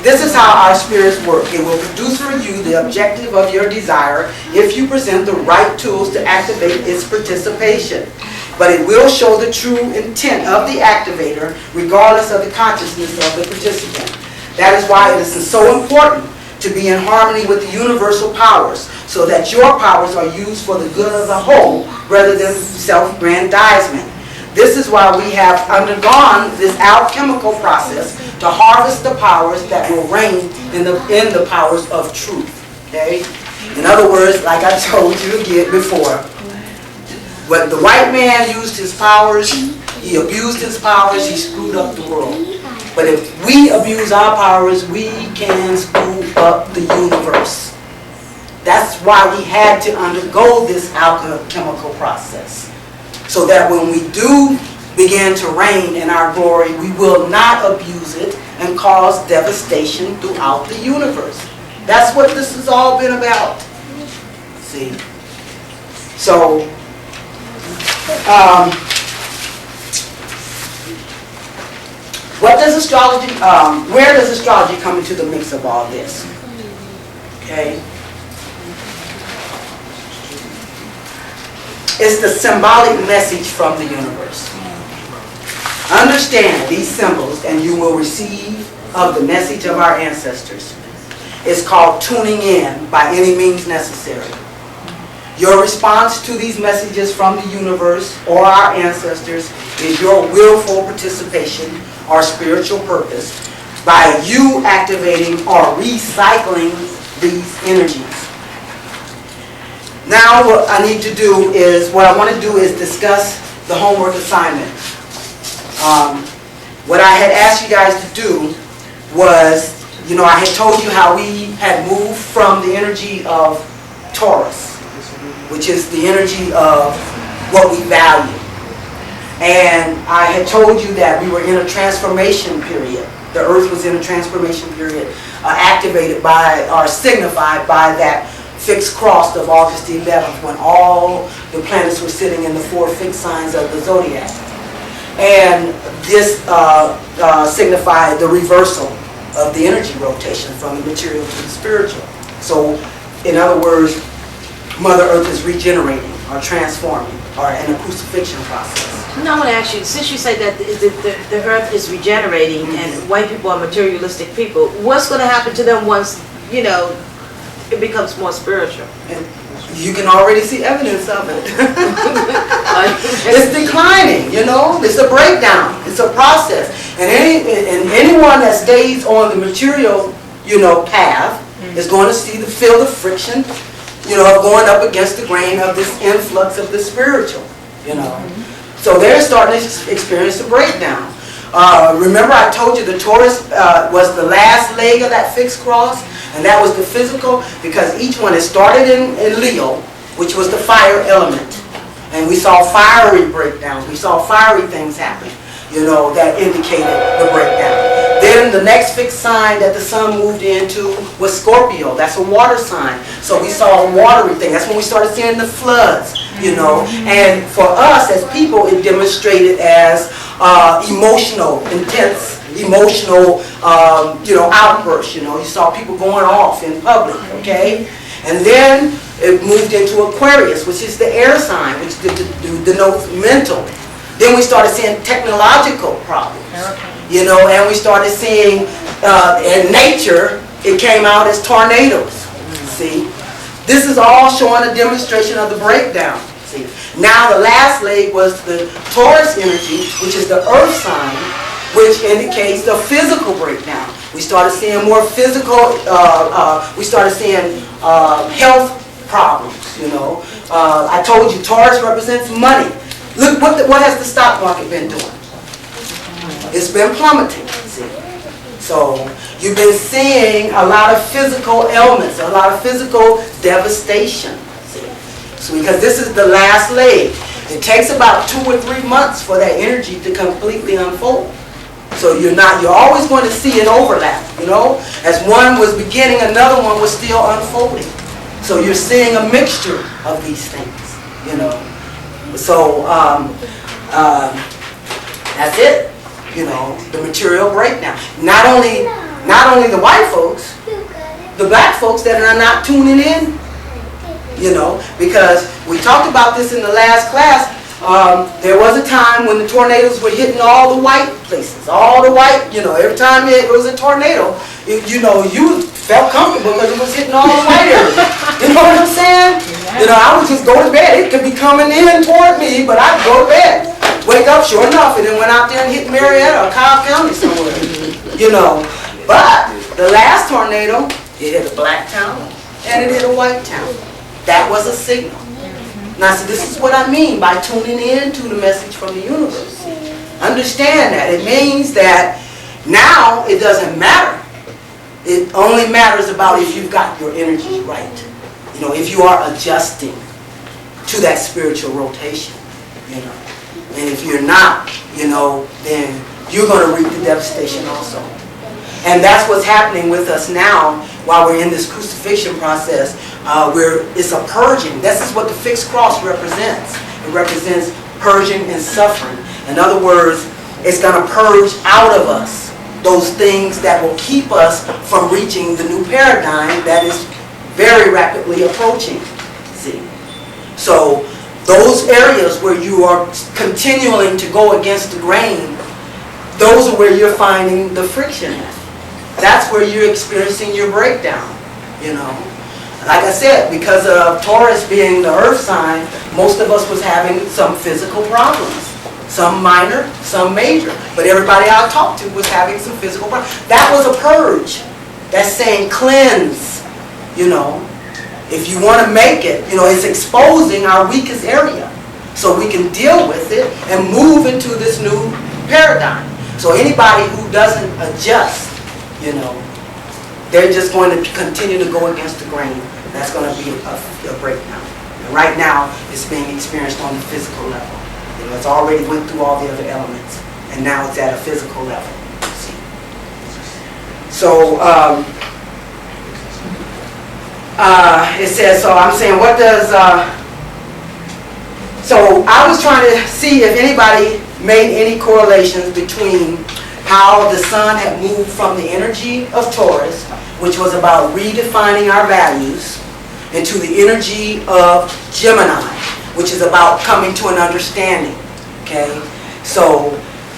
This is how our spirits work. It will produce for you the objective of your desire if you present the right tools to activate its participation. But it will show the true intent of the activator regardless of the consciousness of the participant. That is why it is so important to be in harmony with the universal powers, so that your powers are used for the good of the whole rather than self-aggrandizement. This is why we have undergone this alchemical process to harvest the powers that will reign in the powers of truth. Okay? In other words, like I told you again before, when the white man used his powers, he abused his powers, he screwed up the world. But if we abuse our powers, we can screw up the universe. That's why we had to undergo this alchemical process. So that when we do begin to reign in our glory, we will not abuse it and cause devastation throughout the universe. That's what this has all been about. See? So, what does astrology, where does astrology come into the mix of all this? Okay. It's the symbolic message from the universe. Understand these symbols and you will receive of the message of our ancestors. It's called tuning in by any means necessary. Your response to these messages from the universe or our ancestors is your willful participation or spiritual purpose by you activating or recycling these energies. Now what I need to do is, what I want to do is discuss the homework assignment. What I had asked you guys to do was, I had told you how we had moved from the energy of Taurus, which is the energy of what we value. And I had told you that we were in a transformation period. The earth was in a transformation period, activated by, or signified by that fixed cross of August 11th, when all the planets were sitting in the 4 fixed signs of the zodiac. And this signified the reversal of the energy rotation from the material to the spiritual. So, in other words, Mother Earth is regenerating or transforming or in a crucifixion process. Now I want to ask you, since you say that the Earth is regenerating and white people are materialistic people, what's going to happen to them once, it becomes more spiritual? And you can already see evidence of it. It's declining, it's a breakdown, it's a process. And anyone that stays on the material, path is going to feel the friction, of going up against the grain of this influx of the spiritual, So they're starting to experience a breakdown. Remember I told you the Taurus was the last leg of that fixed cross, and that was the physical, because each one, it started in Leo, which was the fire element. And we saw fiery breakdowns, we saw fiery things happen, that indicated the breakdown. Then Then the next fixed sign that the sun moved into was Scorpio. That's a water sign. So we saw a watery thing. That's when we started seeing the floods, you know. And for us as people, it demonstrated as emotional, intense, emotional, you know, outbursts. You know, you saw people going off in public, okay? And then it moved into Aquarius, which is the air sign, which denotes mental. Then we started seeing technological problems, you know, and we started seeing in nature, it came out as tornadoes, see. This is all showing a demonstration of the breakdown, see. Now the last leg was the Taurus energy, which is the earth sign, which indicates the physical breakdown. We started seeing more physical, we started seeing health problems, you know. I told you Taurus represents money. Look, what has the stock market been doing? It's been plummeting, see. So you've been seeing a lot of physical ailments, a lot of physical devastation, see. So because this is the last leg. It takes about 2 or 3 months for that energy to completely unfold. So you're always going to see an overlap, you know? As one was beginning, another one was still unfolding. So you're seeing a mixture of these things, you know? So that's it, you know, the material breakdown. Not only the white folks, the black folks that are not tuning in, you know, because we talked about this in the last class. There was a time when the tornadoes were hitting all the white places, all the white, you know, every time it was a tornado, you know, you felt comfortable because it was hitting all the white areas. You know what I'm saying? You know, I would just go to bed. It could be coming in toward me, but I'd go to bed. Wake up, sure enough, and then went out there and hit Marietta or Cobb County somewhere. You know, but the last tornado, it hit a black town and it hit a white town. That was a signal. Now, so this is what I mean by tuning in to the message from the universe. Understand that. It means that now it doesn't matter. It only matters about if you've got your energy right. You know, if you are adjusting to that spiritual rotation, you know. And if you're not, you know, then you're going to reap the devastation also. And that's what's happening with us now while we're in this crucifixion process. It's a purging. This is what the fixed cross represents. It represents purging and suffering. In other words, it's going to purge out of us those things that will keep us from reaching the new paradigm that is very rapidly approaching. See? So those areas where you are continuing to go against the grain, those are where you're finding the friction at. That's where you're experiencing your breakdown, you know. Like I said, because of Taurus being the earth sign, most of us was having some physical problems. Some minor, some major. But everybody I talked to was having some physical problems. That was a purge. That's saying cleanse, you know. If you want to make it, you know, it's exposing our weakest area so we can deal with it and move into this new paradigm. So anybody who doesn't adjust, you know, they're just going to continue to go against the grain. That's going to be a breakdown. And right now, it's being experienced on the physical level. You know, it's already went through all the other elements, and now it's at a physical level. See? So, it says, so I'm saying, what does, so I was trying to see if anybody made any correlations between how the sun had moved from the energy of Taurus, which was about redefining our values, into the energy of Gemini, which is about coming to an understanding, okay? So,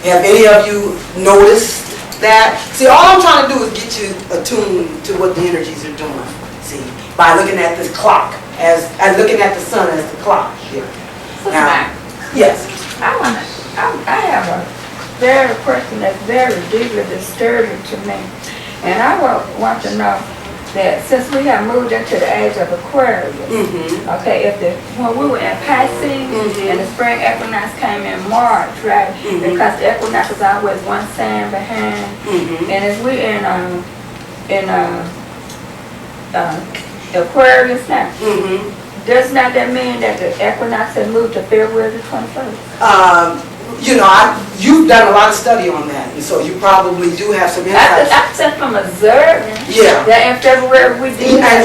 have any of you noticed that? See, all I'm trying to do is get you attuned to what the energies are doing, see, by looking at this clock, as looking at the sun as the clock here. Now, yes? I have a very question that's very deeply disturbing to me. And I want to know that since we have moved into the age of Aquarius, okay, when we were in Pisces and the spring equinox came in March, right? Because the equinox is always one sign behind, and as we in Aquarius now, does not that mean that the equinox has moved to February the 21st? you know, you've done a lot of study on that, and so you probably do have some insights. I said from observing Yeah. that in February we did have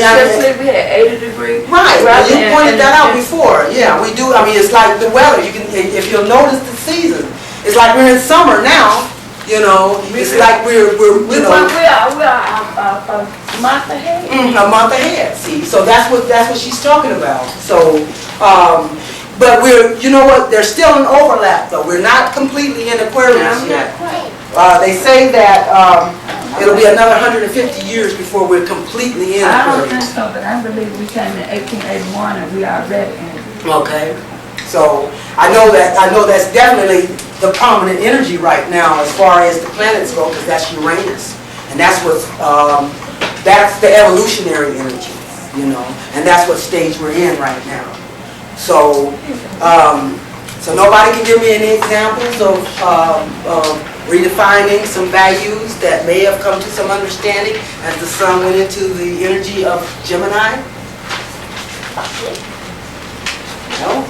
we had 80 degrees. Right, well, you weather pointed that out and- before. Yeah, we do. I mean, it's like the weather. You can, if you'll notice the season, it's like we're in summer now. You know, it's like we're you know, We are a month ahead. a month ahead. See, so that's what she's talking about. So, but you know what? There's still an overlap though. We're not completely in Aquarius yet. They say that it'll be another 150 years before we're completely in I don't think Aquarius. so, but I believe we came in 1881 and we are already in. Okay. So I know that's definitely the prominent energy right now as far as the planets go, because that's Uranus, and that's that's the evolutionary energy, you know, and that's what stage we're in right now. So, so nobody can give me any examples of redefining some values that may have come to some understanding as the sun went into the energy of Gemini? No?